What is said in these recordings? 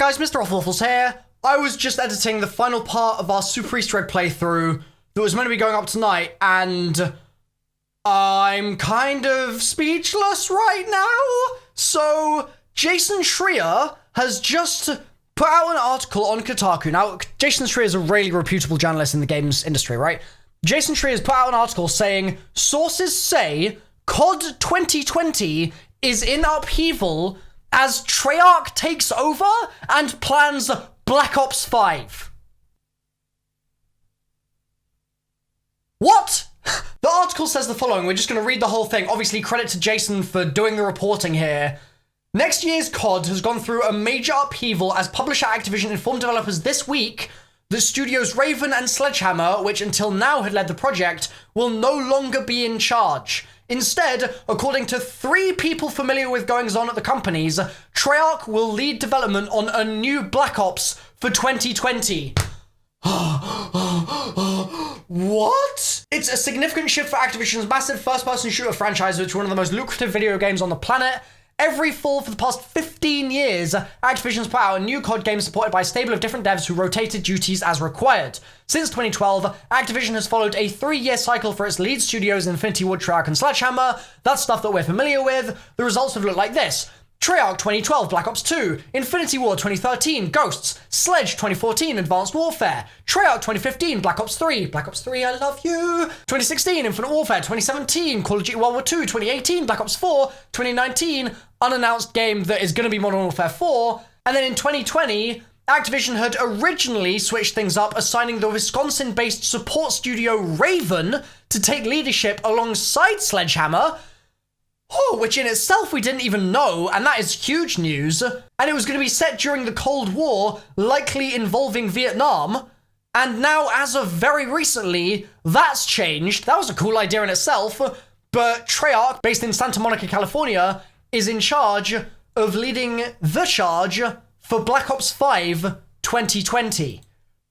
guys, MrRoflWaffles here. I was just editing the final part of our Super Easter egg playthrough that was meant to be going up tonight, and I'm kind of speechless right now. So, Jason Schreier has just put out an article on Kotaku. Now, Jason Schreier is a really reputable journalist in the games industry, right? Jason Schreier has put out an article saying, sources say COD 2020 is in upheaval as Treyarch takes over and plans Black Ops 5. What? The article says the following. We're just going to read the whole thing. Obviously, credit to Jason for doing the reporting here. Next year's COD has gone through a major upheaval as publisher Activision informed developers this week that studios Raven and Sledgehammer, which until now had led the project, will no longer be in charge. Instead, according to 3 people familiar with goings-on at the companies, Treyarch will lead development on a new Black Ops for 2020. What? It's a significant shift for Activision's massive first-person shooter franchise, which is one of the most lucrative video games on the planet. Every fall for the past 15 years, Activision's put out a new COD game supported by a stable of different devs who rotated duties as required. Since 2012, Activision has followed a 3-year cycle for its lead studios Infinity Ward, Treyarch, and Sledgehammer. That's stuff that we're familiar with. The results have looked like this. Treyarch 2012, Black Ops 2, Infinity Ward 2013, Ghosts, Sledge 2014, Advanced Warfare, Treyarch 2015, Black Ops 3, Black Ops 3, I love you, 2016, Infinite Warfare, 2017, Call of Duty World War 2, 2018, Black Ops 4, 2019, unannounced game that is going to be Modern Warfare 4, and then in 2020, Activision had originally switched things up, assigning the Wisconsin-based support studio Raven to take leadership alongside Sledgehammer, which in itself we didn't even know, and that is huge news. And it was going to be set during the Cold War, likely involving Vietnam. And now, as of very recently, that's changed. That was a cool idea in itself. But Treyarch, based in Santa Monica, California, is in charge of leading the charge for Black Ops 5 2020.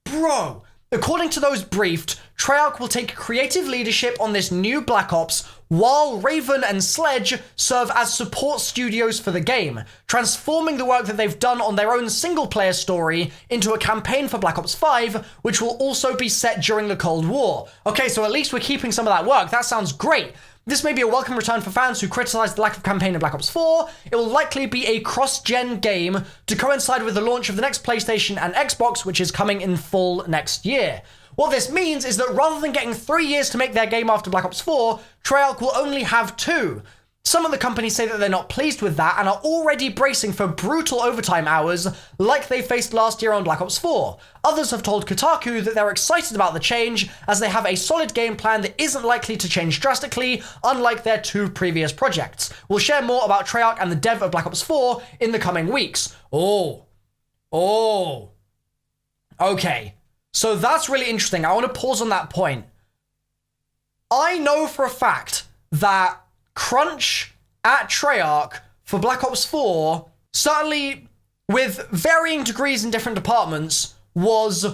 Bro, according to those briefed, Treyarch will take creative leadership on this new Black Ops, while Raven and Sledge serve as support studios for the game, transforming the work that they've done on their own single-player story into a campaign for Black Ops 5, which will also be set during the Cold War. Okay, so at least we're keeping some of that work. That sounds great. This may be a welcome return for fans who criticized the lack of campaign in Black Ops 4. It will likely be a cross-gen game to coincide with the launch of the next PlayStation and Xbox, which is coming in fall next year. What this means is that rather than getting 3 years to make their game after Black Ops 4, Treyarch will only have 2. Some of the companies say that they're not pleased with that and are already bracing for brutal overtime hours like they faced last year on Black Ops 4. Others have told Kotaku that they're excited about the change as they have a solid game plan that isn't likely to change drastically, unlike their 2 previous projects. We'll share more about Treyarch and the dev of Black Ops 4 in the coming weeks. Okay. So that's really interesting. I want to pause on that point. I know for a fact that crunch at Treyarch for Black Ops 4, certainly with varying degrees in different departments, was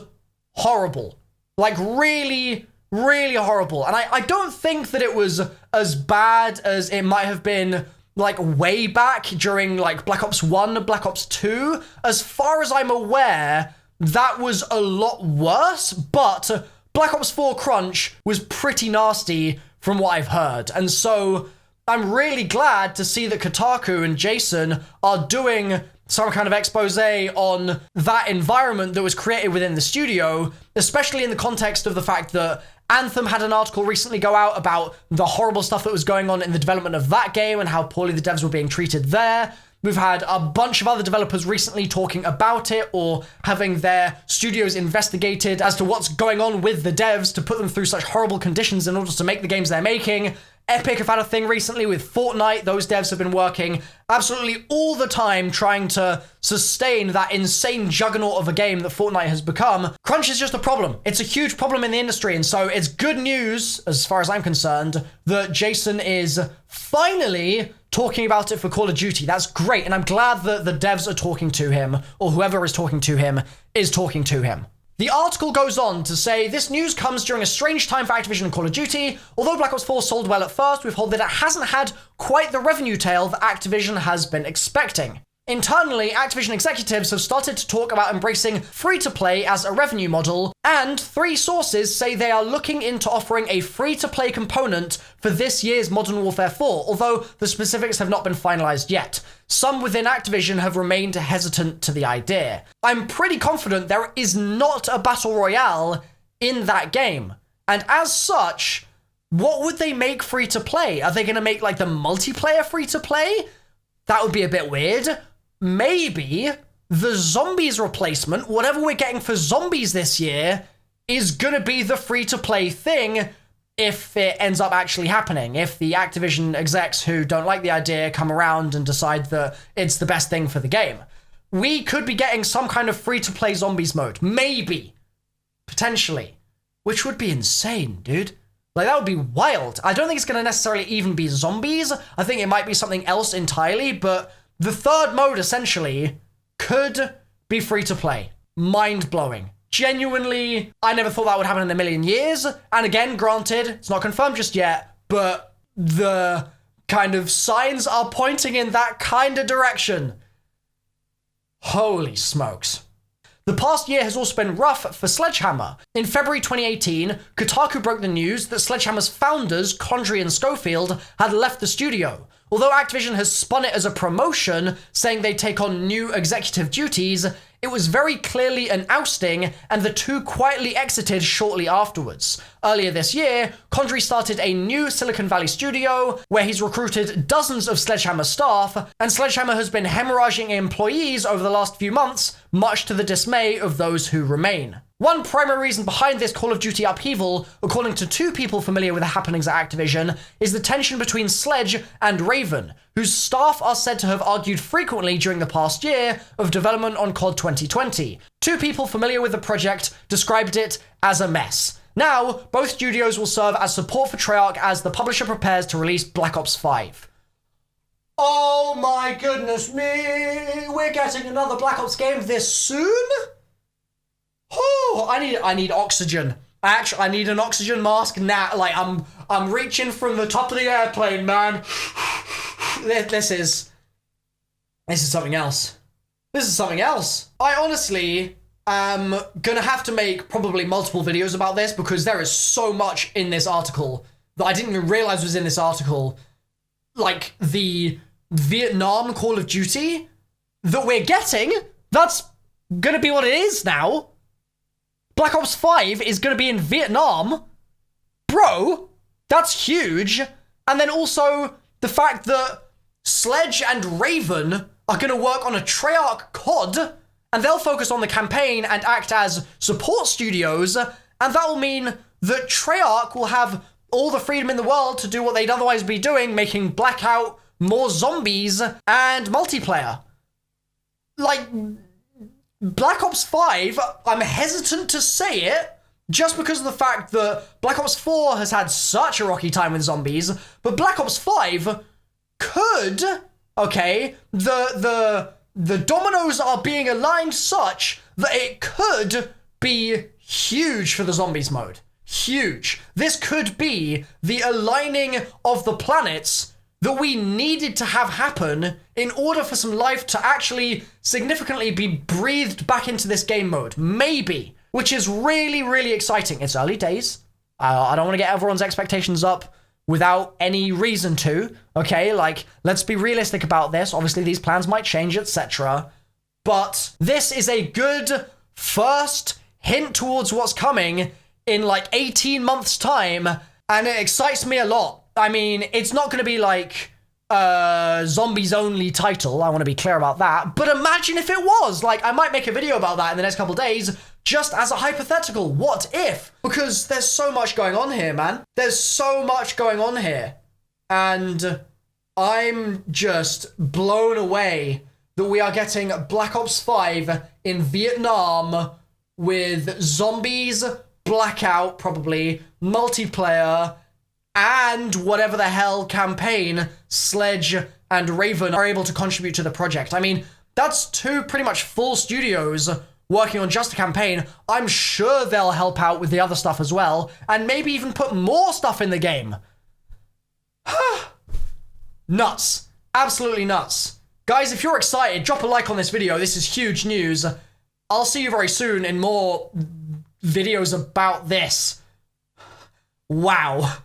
horrible. Like really, really horrible. And I don't think that it was as bad as it might have been like way back during like Black Ops 1, Black Ops 2. As far as I'm aware, that was a lot worse, but Black Ops 4 crunch was pretty nasty from what I've heard. And so I'm really glad to see that Kotaku and Jason are doing some kind of expose on that environment that was created within the studio, especially in the context of the fact that Anthem had an article recently go out about the horrible stuff that was going on in the development of that game and how poorly the devs were being treated there. We've had a bunch of other developers recently talking about it or having their studios investigated as to what's going on with the devs to put them through such horrible conditions in order to make the games they're making. Epic have had a thing recently with Fortnite. Those devs have been working absolutely all the time trying to sustain that insane juggernaut of a game that Fortnite has become. Crunch is just a problem. It's a huge problem in the industry, and so it's good news, as far as I'm concerned, that Jason is finally talking about it for Call of Duty. That's great, and I'm glad that the devs are talking to him, or whoever is talking to him is talking to him. The article goes on to say, this news comes during a strange time for Activision and Call of Duty. Although Black Ops 4 sold well at first, we've heard that it hasn't had quite the revenue tail that Activision has been expecting. Internally, Activision executives have started to talk about embracing free-to-play as a revenue model, and 3 sources say they are looking into offering a free-to-play component for this year's Modern Warfare 4, although the specifics have not been finalized yet. Some within Activision have remained hesitant to the idea. I'm pretty confident there is not a battle royale in that game, and as such, what would they make free-to-play? Are they going to make like the multiplayer free-to-play? That would be a bit weird. Maybe the zombies replacement, whatever we're getting for zombies this year, is going to be the free-to-play thing if it ends up actually happening. If the Activision execs who don't like the idea come around and decide that it's the best thing for the game. We could be getting some kind of free-to-play zombies mode. Maybe. Potentially. Which would be insane, dude. Like, that would be wild. I don't think it's going to necessarily even be zombies. I think it might be something else entirely, but the third mode, essentially, could be free-to-play. Mind-blowing. Genuinely, I never thought that would happen in a million years. And again, granted, it's not confirmed just yet, but the kind of signs are pointing in that kind of direction. Holy smokes. The past year has also been rough for Sledgehammer. In February 2018, Kotaku broke the news that Sledgehammer's founders, Condrey and Schofield, had left the studio. Although Activision has spun it as a promotion, saying they'd take on new executive duties, it was very clearly an ousting, and the two quietly exited shortly afterwards. Earlier this year, Condrey started a new Silicon Valley studio, where he's recruited dozens of Sledgehammer staff, and Sledgehammer has been hemorrhaging employees over the last few months, much to the dismay of those who remain. One primary reason behind this Call of Duty upheaval, according to 2 people familiar with the happenings at Activision, is the tension between Sledge and Raven, whose staff are said to have argued frequently during the past year of development on COD 2020. 2 people familiar with the project described it as a mess. Now, both studios will serve as support for Treyarch as the publisher prepares to release Black Ops 5. Oh my goodness me! We're getting another Black Ops game this soon? Oh, I need oxygen. I need an oxygen mask now. Like, I'm reaching from the top of the airplane, man. This is something else. This is something else. I honestly am gonna have to make probably multiple videos about this because there is so much in this article that I didn't even realize was in this article. Like, the Vietnam Call of Duty that we're getting, that's gonna be what it is now. Black Ops 5 is going to be in Vietnam. Bro, that's huge. And then also the fact that Sledge and Raven are going to work on a Treyarch COD, and they'll focus on the campaign and act as support studios, and that will mean that Treyarch will have all the freedom in the world to do what they'd otherwise be doing, making Blackout, more zombies, and multiplayer. Like, Black Ops 5, I'm hesitant to say it, just because of the fact that Black Ops 4 has had such a rocky time with zombies, but Black Ops 5 could, okay, the dominoes are being aligned such that it could be huge for the zombies mode. Huge. This could be the aligning of the planets that we needed to have happen in order for some life to actually significantly be breathed back into this game mode. Maybe. Which is really, really exciting. It's early days. I don't want to get everyone's expectations up without any reason to. Okay, like, let's be realistic about this. Obviously, these plans might change, etc. But this is a good first hint towards what's coming in like 18 months' time, and it excites me a lot. I mean, it's not going to be like a zombies-only title, I want to be clear about that, but imagine if it was! Like, I might make a video about that in the next couple days, just as a hypothetical. What if? Because there's so much going on here, man. There's so much going on here. And I'm just blown away that we are getting Black Ops 5 in Vietnam with zombies, Blackout, probably, multiplayer, and whatever the hell campaign Sledge and Raven are able to contribute to the project. I mean, that's 2 pretty much full studios working on just a campaign. I'm sure they'll help out with the other stuff as well, and maybe even put more stuff in the game. Nuts. Absolutely nuts. Guys, if you're excited, drop a like on this video. This is huge news. I'll see you very soon in more videos about this. Wow.